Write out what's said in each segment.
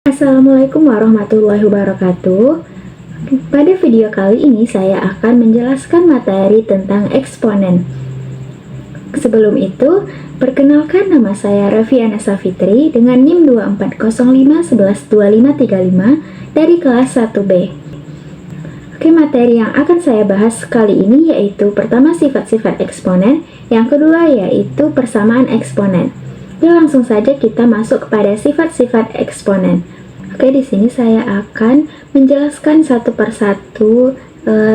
Assalamualaikum warahmatullahi wabarakatuh. Pada video kali ini saya akan menjelaskan materi tentang eksponen. Sebelum itu, perkenalkan nama saya Reviana Safitri dengan NIM 2405112535 dari kelas 1B. Oke, materi yang akan saya bahas kali ini yaitu pertama sifat-sifat eksponen, yang kedua yaitu persamaan eksponen. Langsung saja kita masuk kepada sifat-sifat eksponen. Oke, di sini saya akan menjelaskan satu persatu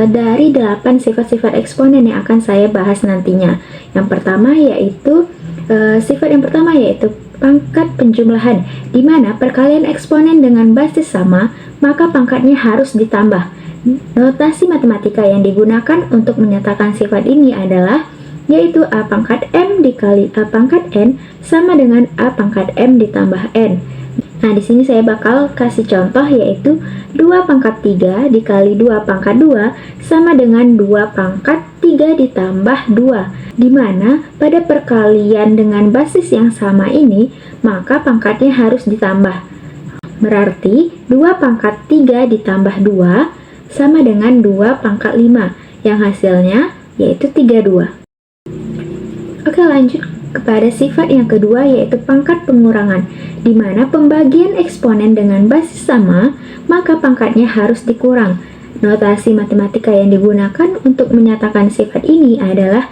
dari 8 sifat-sifat eksponen yang akan saya bahas nantinya. Yang pertama yaitu sifat yang pertama yaitu pangkat penjumlahan, di mana perkalian eksponen dengan basis sama, maka pangkatnya harus ditambah. Notasi matematika yang digunakan untuk menyatakan sifat ini adalah yaitu A pangkat M dikali A pangkat N sama dengan A pangkat M ditambah N. Nah, di sini saya bakal kasih contoh yaitu 2 pangkat 3 dikali 2 pangkat 2 sama dengan 2 pangkat 3 ditambah 2. Dimana pada perkalian dengan basis yang sama ini, maka pangkatnya harus ditambah. Berarti 2 pangkat 3 ditambah 2 sama dengan 2 pangkat 5, yang hasilnya yaitu 32. Oke, lanjut kepada sifat yang kedua yaitu pangkat pengurangan, di mana pembagian eksponen dengan basis sama, maka pangkatnya harus dikurang. Notasi matematika yang digunakan untuk menyatakan sifat ini adalah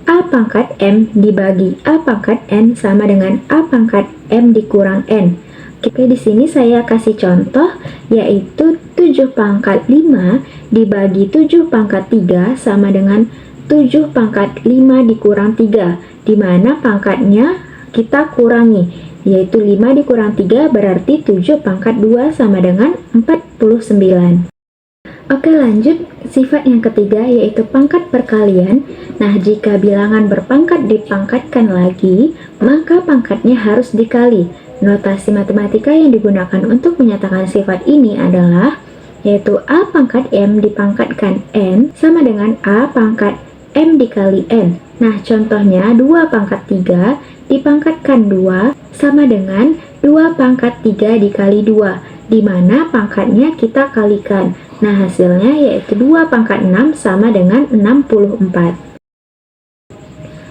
A pangkat M dibagi A pangkat N sama dengan A pangkat M dikurang N. Oke, di sini saya kasih contoh yaitu 7 pangkat 5 dibagi 7 pangkat 3 sama dengan 7 pangkat 5 dikurang 3, di mana pangkatnya kita kurangi, yaitu 5 dikurang 3 berarti 7 pangkat 2 sama dengan 49. Oke, lanjut sifat yang ketiga yaitu pangkat perkalian. Nah, jika bilangan berpangkat dipangkatkan lagi, maka pangkatnya harus dikali. Notasi matematika yang digunakan untuk menyatakan sifat ini adalah yaitu A pangkat M dipangkatkan N sama dengan A pangkat M dikali N. Nah, contohnya 2 pangkat 3 dipangkatkan 2 sama dengan 2 pangkat 3 dikali 2, di mana pangkatnya kita kalikan. Nah, hasilnya yaitu 2 pangkat 6 sama dengan 64.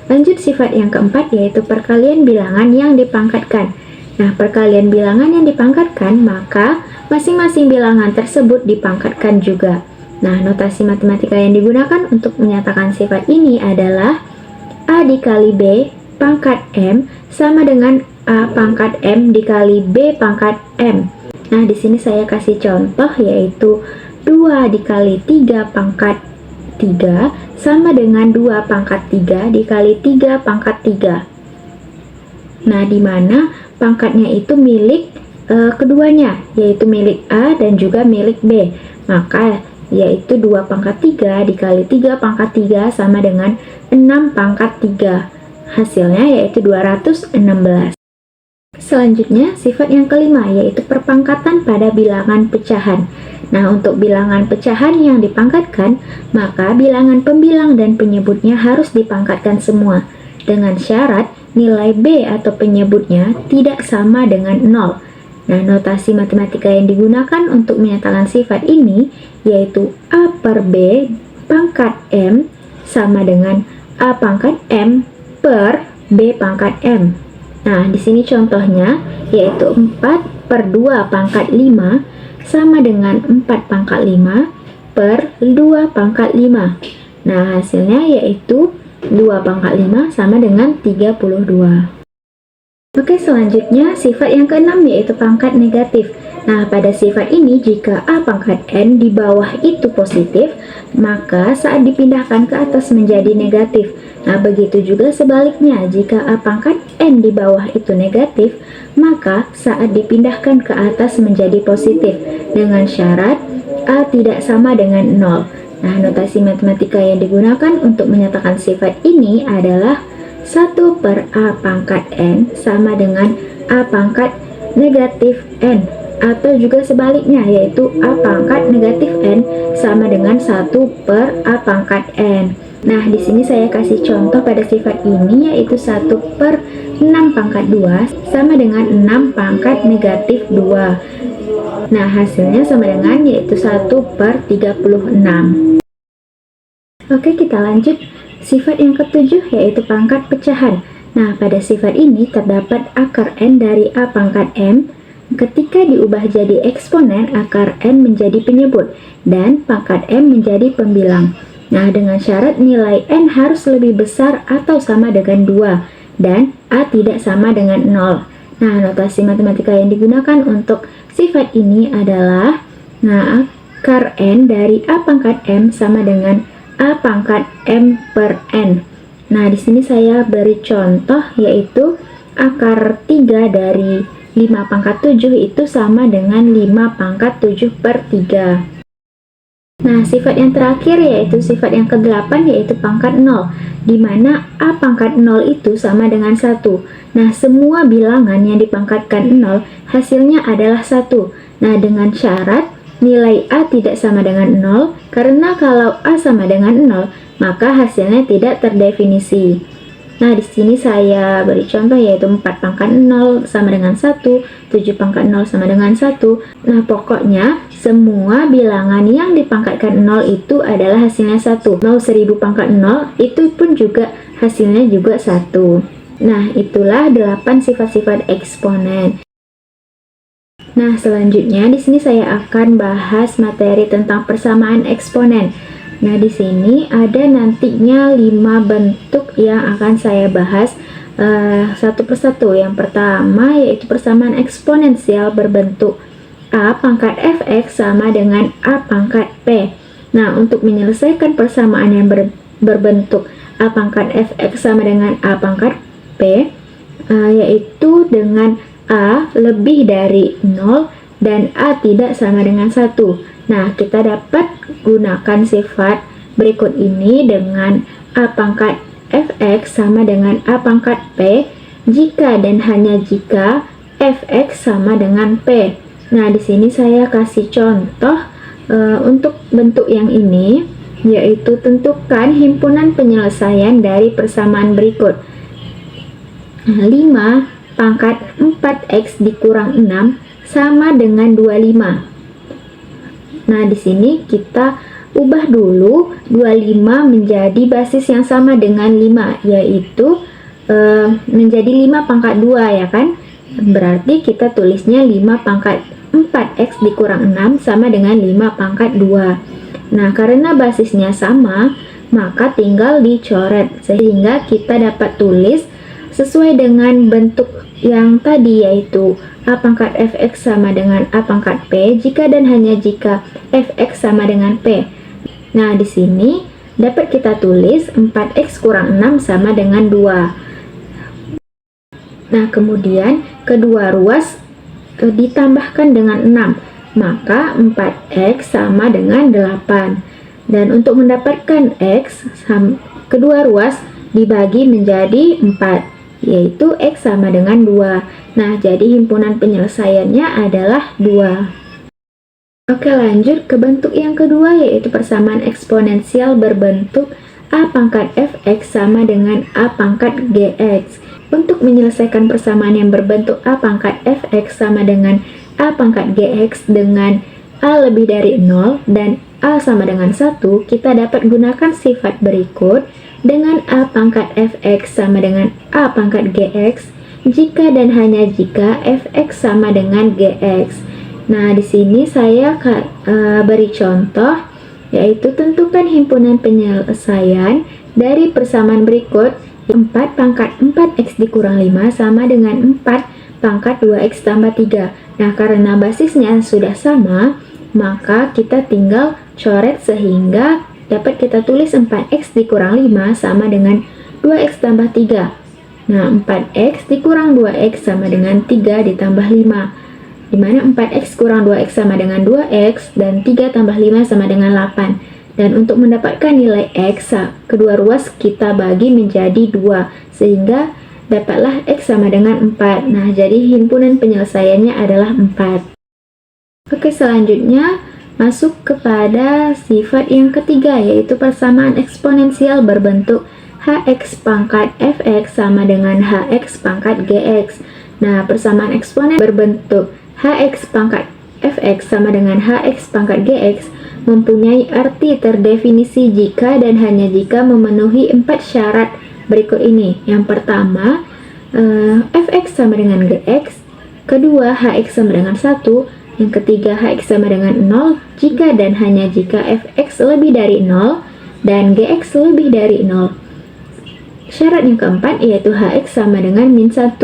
Lanjut sifat yang keempat yaitu perkalian bilangan yang dipangkatkan. Nah, perkalian bilangan yang dipangkatkan, maka masing-masing bilangan tersebut dipangkatkan juga. Nah, notasi matematika yang digunakan untuk menyatakan sifat ini adalah A dikali B pangkat M sama dengan A pangkat M dikali B pangkat M. Nah, di sini saya kasih contoh yaitu 2 dikali 3 pangkat 3 sama dengan 2 pangkat 3 dikali 3 pangkat 3. Nah, di mana pangkatnya itu milik keduanya, yaitu milik A dan juga milik B. Maka yaitu 2 pangkat 3 dikali 3 pangkat 3 sama dengan 6 pangkat 3. Hasilnya yaitu 216. Selanjutnya, sifat yang kelima yaitu perpangkatan pada bilangan pecahan. Nah, untuk bilangan pecahan yang dipangkatkan, maka bilangan pembilang dan penyebutnya harus dipangkatkan semua, dengan syarat nilai B atau penyebutnya tidak sama dengan 0. Nah, notasi matematika yang digunakan untuk menyatakan sifat ini yaitu A per B pangkat M sama dengan A pangkat M per B pangkat M. Nah, di sini contohnya yaitu 4 per 2 pangkat 5 sama dengan 4 pangkat 5 per 2 pangkat 5. Nah, hasilnya yaitu 2 pangkat 5 sama dengan 32. Oke, selanjutnya sifat yang keenam yaitu pangkat negatif. Nah, pada sifat ini jika A pangkat N di bawah itu positif, maka saat dipindahkan ke atas menjadi negatif. Nah, begitu juga sebaliknya, jika A pangkat N di bawah itu negatif, maka saat dipindahkan ke atas menjadi positif, dengan syarat A tidak sama dengan 0. Nah, notasi matematika yang digunakan untuk menyatakan sifat ini adalah 1 per A pangkat N sama dengan A pangkat negatif N, atau juga sebaliknya yaitu A pangkat negatif N sama dengan 1 per A pangkat N. Nah, di sini saya kasih contoh pada sifat ini yaitu 1 per 6 pangkat 2 sama dengan 6 pangkat negatif 2. Nah, hasilnya sama dengan yaitu 1/36. Oke, kita lanjut. Sifat yang ketujuh yaitu pangkat pecahan. Nah, pada sifat ini terdapat akar N dari A pangkat M. Ketika diubah jadi eksponen, akar N menjadi penyebut dan pangkat M menjadi pembilang. Nah, dengan syarat nilai N harus lebih besar atau sama dengan 2 dan A tidak sama dengan 0. Nah, notasi matematika yang digunakan untuk sifat ini adalah, akar N dari A pangkat M sama dengan A pangkat M per N. Nah, di sini saya beri contoh yaitu akar 3 dari 5 pangkat 7 itu sama dengan 5 pangkat 7 per 3. Nah, sifat yang terakhir yaitu sifat yang ke-8 yaitu pangkat 0, di mana A pangkat 0 itu sama dengan 1. Nah, semua bilangan yang dipangkatkan 0 hasilnya adalah 1. Nah, dengan syarat nilai A tidak sama dengan 0, karena kalau A sama dengan 0, maka hasilnya tidak terdefinisi. Nah, di sini saya beri contoh yaitu 4 pangkat 0 sama dengan 1, 7 pangkat 0 sama dengan 1. Nah, pokoknya semua bilangan yang dipangkatkan 0 itu adalah hasilnya 1. Mau 1000 pangkat 0, itu pun juga hasilnya juga 1. Nah, itulah 8 sifat-sifat eksponen. Nah, selanjutnya di sini saya akan bahas materi tentang persamaan eksponen. Nah, di sini ada nantinya 5 bentuk yang akan saya bahas satu persatu. Yang pertama yaitu persamaan eksponensial berbentuk A pangkat fx sama dengan A pangkat p. Nah, untuk menyelesaikan persamaan yang berbentuk A pangkat fx sama dengan A pangkat p, yaitu dengan A lebih dari 0 dan A tidak sama dengan 1. Nah, kita dapat gunakan sifat berikut ini dengan A pangkat fx sama dengan A pangkat p jika dan hanya jika fx sama dengan p. Nah, di sini saya kasih contoh untuk bentuk yang ini, yaitu tentukan himpunan penyelesaian dari persamaan berikut. 5 pangkat 4x dikurang 6 sama dengan 25. Nah, di sini kita ubah dulu 25 menjadi basis yang sama dengan 5, yaitu menjadi 5 pangkat 2 ya kan? Berarti kita tulisnya 5 pangkat 4x dikurang 6 sama dengan 5 pangkat 2. Nah, karena basisnya sama, maka tinggal dicoret sehingga kita dapat tulis sesuai dengan bentuk yang tadi, yaitu A pangkat fx sama dengan A pangkat p jika dan hanya jika fx sama dengan p. Nah, di sini dapat kita tulis 4x kurang 6 sama dengan 2. Nah, kemudian kedua ruas ditambahkan dengan 6, maka 4x sama dengan 8. Dan untuk mendapatkan x, kedua ruas dibagi menjadi 4, yaitu x sama dengan 2. Nah, jadi himpunan penyelesaiannya adalah 2. Oke, lanjut ke bentuk yang kedua, yaitu persamaan eksponensial berbentuk A pangkat fx sama dengan A pangkat gx. Untuk menyelesaikan persamaan yang berbentuk A pangkat fx sama dengan A pangkat gx dengan A lebih dari 0 dan A sama dengan 1, kita dapat gunakan sifat berikut dengan A pangkat fx sama dengan A pangkat gx jika dan hanya jika fx sama dengan gx. Nah, di sini saya beri contoh, yaitu tentukan himpunan penyelesaian dari persamaan berikut. 4 pangkat 4x dikurang 5 sama dengan 4 pangkat 2x tambah 3. Nah, karena basisnya sudah sama, maka kita tinggal coret sehingga dapat kita tulis 4x dikurang 5 sama dengan 2x tambah 3. Nah, 4x dikurang 2x sama dengan 3 ditambah 5, dimana 4x kurang 2x sama dengan 2x dan 3 tambah 5 sama dengan 8. Dan untuk mendapatkan nilai x, kedua ruas kita bagi menjadi 2, sehingga dapatlah x sama dengan 4. Nah, jadi himpunan penyelesaiannya adalah 4. Oke, selanjutnya masuk kepada sifat yang ketiga, yaitu persamaan eksponensial berbentuk hx pangkat fx sama dengan hx pangkat gx. Nah, persamaan eksponen berbentuk hx pangkat fx sama dengan hx pangkat gx mempunyai arti terdefinisi jika dan hanya jika memenuhi 4 syarat berikut ini. Yang pertama, fx sama dengan gx, kedua hx sama dengan 1, yang ketiga hx sama dengan 0 jika dan hanya jika fx lebih dari 0 dan gx lebih dari 0. Syarat yang keempat yaitu hx sama dengan min 1,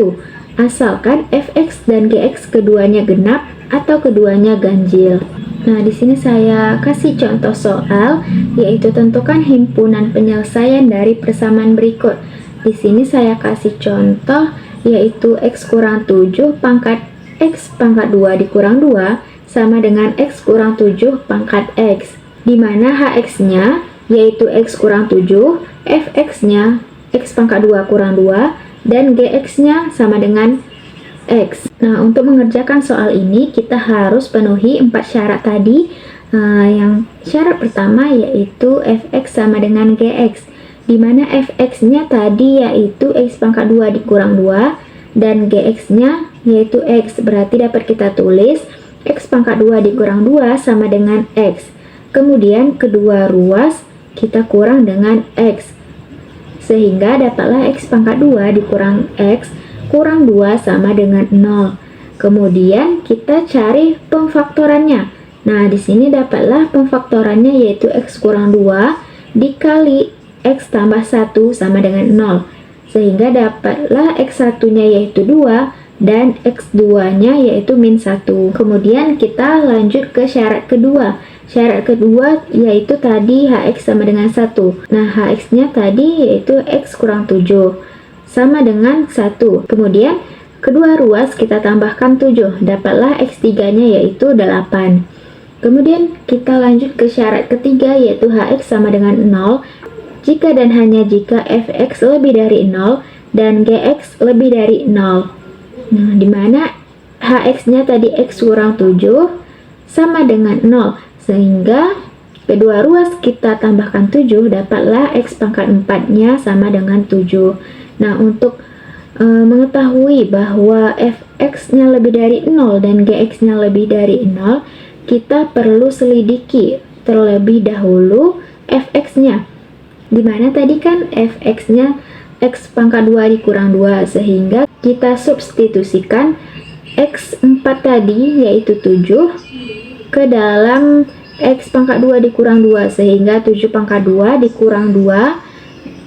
asalkan fx dan gx keduanya genap atau keduanya ganjil. Nah, di sini saya kasih contoh soal, yaitu tentukan himpunan penyelesaian dari persamaan berikut. Di sini saya kasih contoh, yaitu x kurang 7 pangkat x pangkat 2 dikurang 2 sama dengan x kurang 7 pangkat x, di mana hx-nya yaitu x kurang 7, fx-nya x pangkat 2 kurang 2, dan gx-nya sama dengan x. Nah, untuk mengerjakan soal ini kita harus penuhi 4 syarat tadi. Yang syarat pertama yaitu fx sama dengan gx, di mana fx-nya tadi yaitu x pangkat 2 dikurang 2 dan gx-nya yaitu x, berarti dapat kita tulis x pangkat 2 dikurang 2 sama dengan x. Kemudian kedua ruas kita kurang dengan x, sehingga dapatlah x pangkat 2 dikurang x kurang 2 sama dengan 0. Kemudian kita cari pemfaktorannya. Nah, di sini dapatlah pemfaktorannya yaitu x kurang 2 dikali x tambah 1 sama dengan 0. Sehingga dapatlah x1-nya yaitu 2 dan x2-nya yaitu min 1. Kemudian kita lanjut ke syarat kedua. Syarat kedua yaitu tadi hx sama dengan 1. Nah, hx-nya tadi yaitu x kurang 7 sama dengan 1. Kemudian kedua ruas kita tambahkan 7, dapatlah x3-nya yaitu 8. Kemudian kita lanjut ke syarat ketiga yaitu hx sama dengan 0 jika dan hanya jika fx lebih dari 0 dan gx lebih dari 0. Nah, dimana hx-nya tadi x kurang 7 sama dengan 0, sehingga kedua ruas kita tambahkan 7, dapatlah x pangkat 4-nya sama dengan 7. Nah, untuk mengetahui bahwa fx-nya lebih dari 0 dan gx-nya lebih dari 0, kita perlu selidiki terlebih dahulu fx-nya. Dimana tadi kan fx-nya x pangkat 2 dikurang 2, sehingga kita substitusikan x4 tadi yaitu 7 ke dalam x pangkat 2 dikurang 2, sehingga 7 pangkat 2 dikurang 2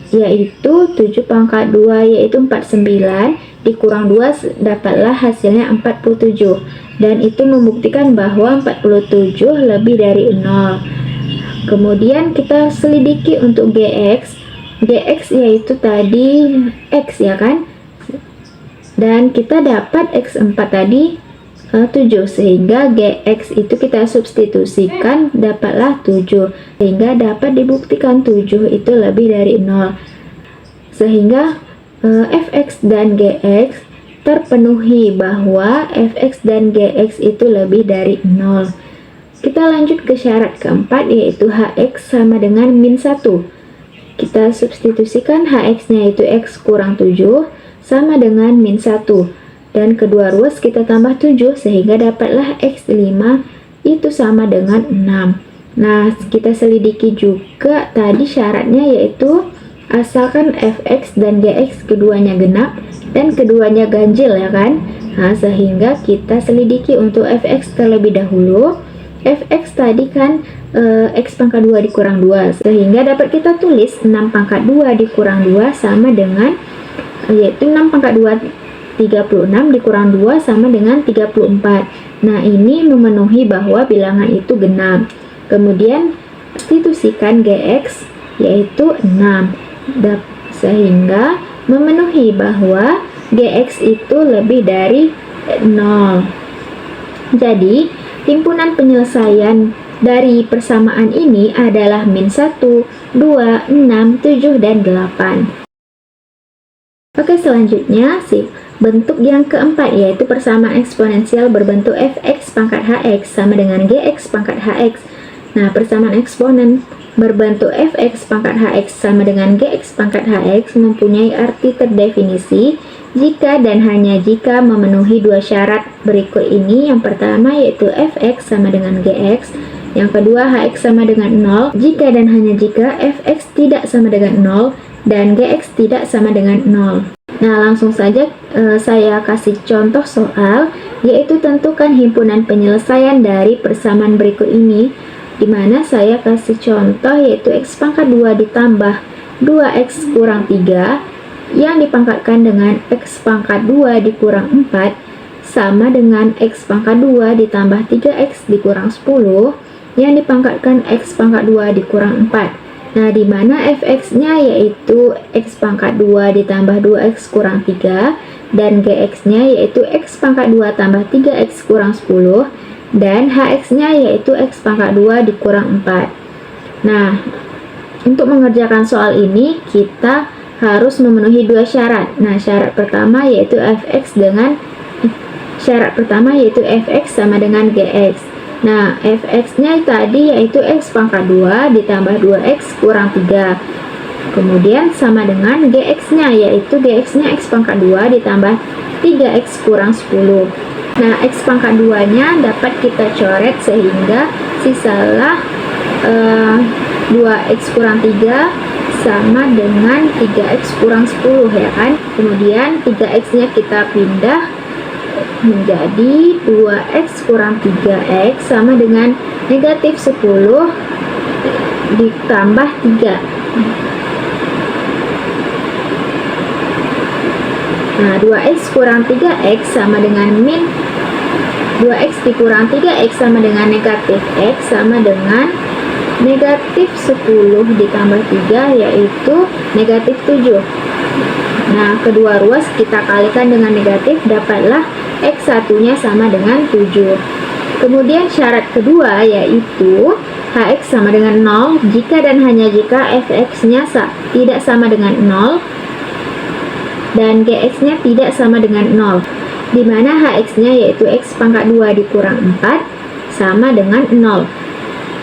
yaitu 7 pangkat 2 yaitu 49 dikurang 2 dapatlah hasilnya 47, dan itu membuktikan bahwa 47 lebih dari 0. Kemudian kita selidiki untuk gx yaitu tadi x ya kan, dan kita dapat x4 tadi 7, sehingga gx itu kita substitusikan dapatlah 7, sehingga dapat dibuktikan 7 itu lebih dari 0, sehingga fx dan gx terpenuhi bahwa fx dan gx itu lebih dari 0. Kita lanjut ke syarat keempat yaitu hx sama dengan min 1. Kita substitusikan hx-nya yaitu x kurang 7 sama dengan min 1. Dan kedua ruas kita tambah 7, sehingga dapatlah x5 itu sama dengan 6. Nah, kita selidiki juga tadi syaratnya yaitu asalkan fx dan gx keduanya genap dan keduanya ganjil ya kan. Nah, sehingga kita selidiki untuk fx terlebih dahulu. Fx tadi kan x pangkat 2 dikurang 2, sehingga dapat kita tulis 6 pangkat 2 dikurang 2 sama dengan yaitu 6 pangkat 2 36 dikurang 2 sama dengan 34. Nah, ini memenuhi bahwa bilangan itu genap. Kemudian substitusikan gx yaitu 6, sehingga memenuhi bahwa gx itu lebih dari 0. Jadi, himpunan penyelesaian dari persamaan ini adalah min 1, 2, 6, 7, dan 8. Oke, selanjutnya bentuk yang keempat yaitu persamaan eksponensial berbentuk fx pangkat hx sama dengan gx pangkat hx. Nah, persamaan eksponen berbentuk fx pangkat hx sama dengan gx pangkat hx mempunyai arti terdefinisi jika dan hanya jika memenuhi dua syarat berikut ini. Yang pertama yaitu fx sama dengan gx, yang kedua hx sama dengan 0, jika dan hanya jika fx tidak sama dengan 0 dan gx tidak sama dengan 0. Nah, langsung saja saya kasih contoh soal, yaitu tentukan himpunan penyelesaian dari persamaan berikut ini, di mana saya kasih contoh yaitu x pangkat 2 ditambah 2x kurang 3 yang dipangkatkan dengan x pangkat 2 dikurang 4 sama dengan x pangkat 2 ditambah 3x dikurang 10 yang dipangkatkan x pangkat 2 dikurang 4. Nah, di mana fx-nya yaitu x pangkat 2 ditambah 2x kurang 3 dan gx-nya yaitu x pangkat 2 tambah 3x kurang 10 dan hx-nya yaitu x pangkat 2 dikurang 4. Nah, untuk mengerjakan soal ini kita harus memenuhi dua syarat. Nah, syarat pertama yaitu fx sama dengan gx. Nah, fx-nya tadi yaitu x pangkat 2 ditambah 2x kurang 3. Kemudian sama dengan gx-nya yaitu gx-nya x pangkat 2 ditambah 3x kurang 10. Nah, x pangkat 2-nya dapat kita coret sehingga sisalah 2x kurang 3 sama dengan 3x kurang 10 ya kan. Kemudian 3x-nya kita pindah menjadi 2x kurang 3x sama dengan negatif 10 ditambah 3. Nah, 2x kurang 3x sama dengan min 2x dikurang 3x sama dengan negatif x sama dengan negatif 10 ditambah 3 yaitu negatif 7. Nah, kedua ruas kita kalikan dengan negatif, dapatlah x1 nya sama dengan 7. Kemudian syarat kedua yaitu hx sama dengan 0 jika dan hanya jika fx nya tidak sama dengan 0 dan gx nya tidak sama dengan 0, di mana hx nya yaitu x pangkat 2 dikurang 4 sama dengan 0.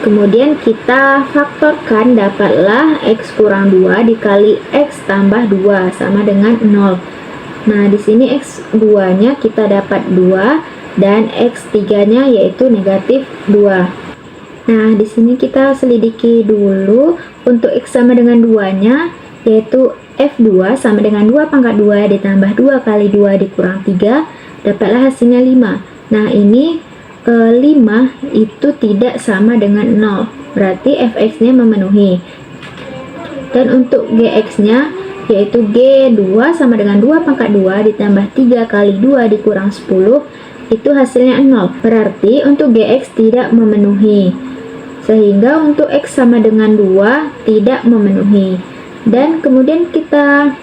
Kemudian kita faktorkan, dapatlah x kurang 2 dikali x tambah 2 sama dengan 0. Nah, di sini x2-nya kita dapat 2 dan x3-nya yaitu negatif 2. Nah, di sini kita selidiki dulu untuk x sama dengan 2-nya yaitu f2 sama dengan 2 pangkat 2 ditambah 2 kali 2 dikurang 3, dapatlah hasilnya 5. Nah, ini 5 itu tidak sama dengan 0, berarti fx-nya memenuhi. Dan untuk gx-nya yaitu G2 sama dengan 2 pangkat 2 ditambah 3 kali 2 dikurang 10, itu hasilnya 0, berarti untuk Gx tidak memenuhi, sehingga untuk X sama dengan 2 tidak memenuhi. Dan kemudian kita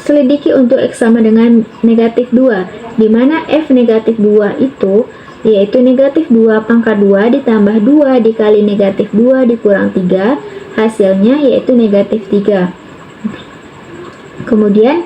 selidiki untuk X sama dengan negatif 2, di mana F negatif 2 itu yaitu negatif 2 pangkat 2 ditambah 2 dikali negatif 2 dikurang 3, hasilnya yaitu negatif 3. Kemudian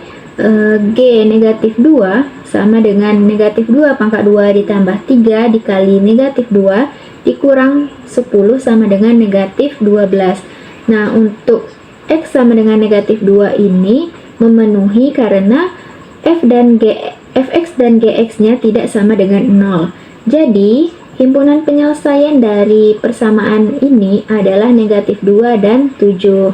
G negatif 2 sama dengan negatif 2 pangkat 2 ditambah 3 dikali negatif 2 dikurang 10 sama dengan negatif 12. Nah, untuk X sama dengan negatif 2 ini memenuhi karena Fx dan Gx nya tidak sama dengan 0. Jadi himpunan penyelesaian dari persamaan ini adalah negatif 2 dan 7.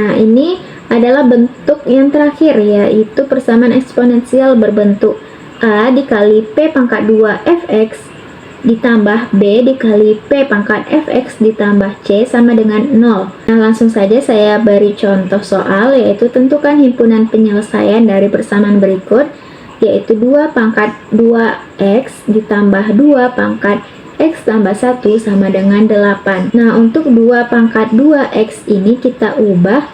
Nah, ini adalah bentuk yang terakhir, yaitu persamaan eksponensial berbentuk A dikali P pangkat 2 Fx ditambah B dikali P pangkat Fx ditambah C sama dengan 0. Nah, langsung saja saya beri contoh soal, yaitu tentukan himpunan penyelesaian dari persamaan berikut, yaitu 2 pangkat 2x ditambah 2 pangkat x tambah 1 sama dengan 8. Nah, untuk 2 pangkat 2x ini kita ubah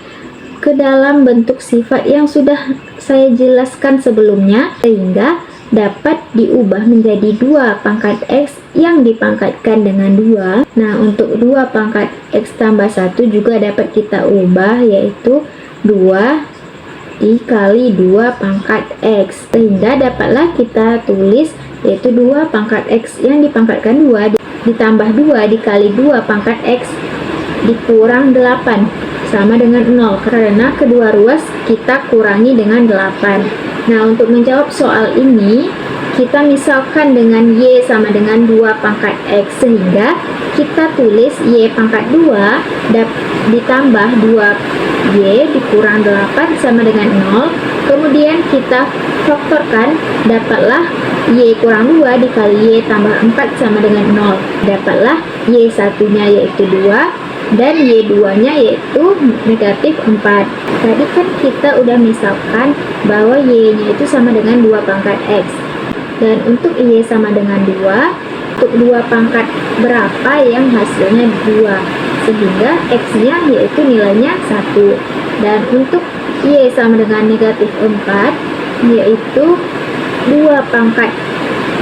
ke dalam bentuk sifat yang sudah saya jelaskan sebelumnya, sehingga dapat diubah menjadi 2 pangkat x yang dipangkatkan dengan 2. Nah, untuk 2 pangkat x tambah 1 juga dapat kita ubah, yaitu 2 dikali 2 pangkat x, sehingga dapatlah kita tulis yaitu 2 pangkat x yang dipangkatkan 2 ditambah 2 dikali 2 pangkat x dikurang 8. sama dengan 0 karena kedua ruas kita kurangi dengan 8. Nah, untuk menjawab soal ini, kita misalkan dengan Y sama dengan 2 pangkat X, sehingga kita tulis Y pangkat 2 ditambah 2Y dikurang 8 sama dengan 0. Kemudian kita faktorkan, dapatlah Y kurang 2 dikali Y tambah 4 sama dengan 0. Dapatlah Y satunya yaitu 2 dan Y2 nya yaitu negatif 4. Tadi kan kita udah misalkan bahwa Y nya itu sama dengan 2 pangkat X, dan untuk Y sama dengan 2, untuk 2 pangkat berapa yang hasilnya 2, sehingga X nya yaitu nilainya 1. Dan untuk Y sama dengan negatif 4, yaitu 2 pangkat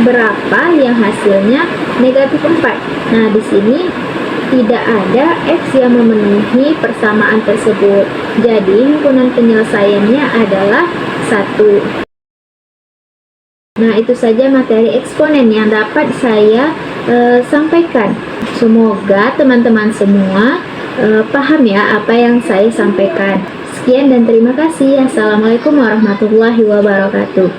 berapa yang hasilnya negatif 4. Nah, di sini tidak ada X yang memenuhi persamaan tersebut. Jadi, himpunan penyelesaiannya adalah 1. Nah, itu saja materi eksponen yang dapat saya sampaikan. Semoga teman-teman semua paham ya apa yang saya sampaikan. Sekian dan terima kasih. Assalamualaikum warahmatullahi wabarakatuh.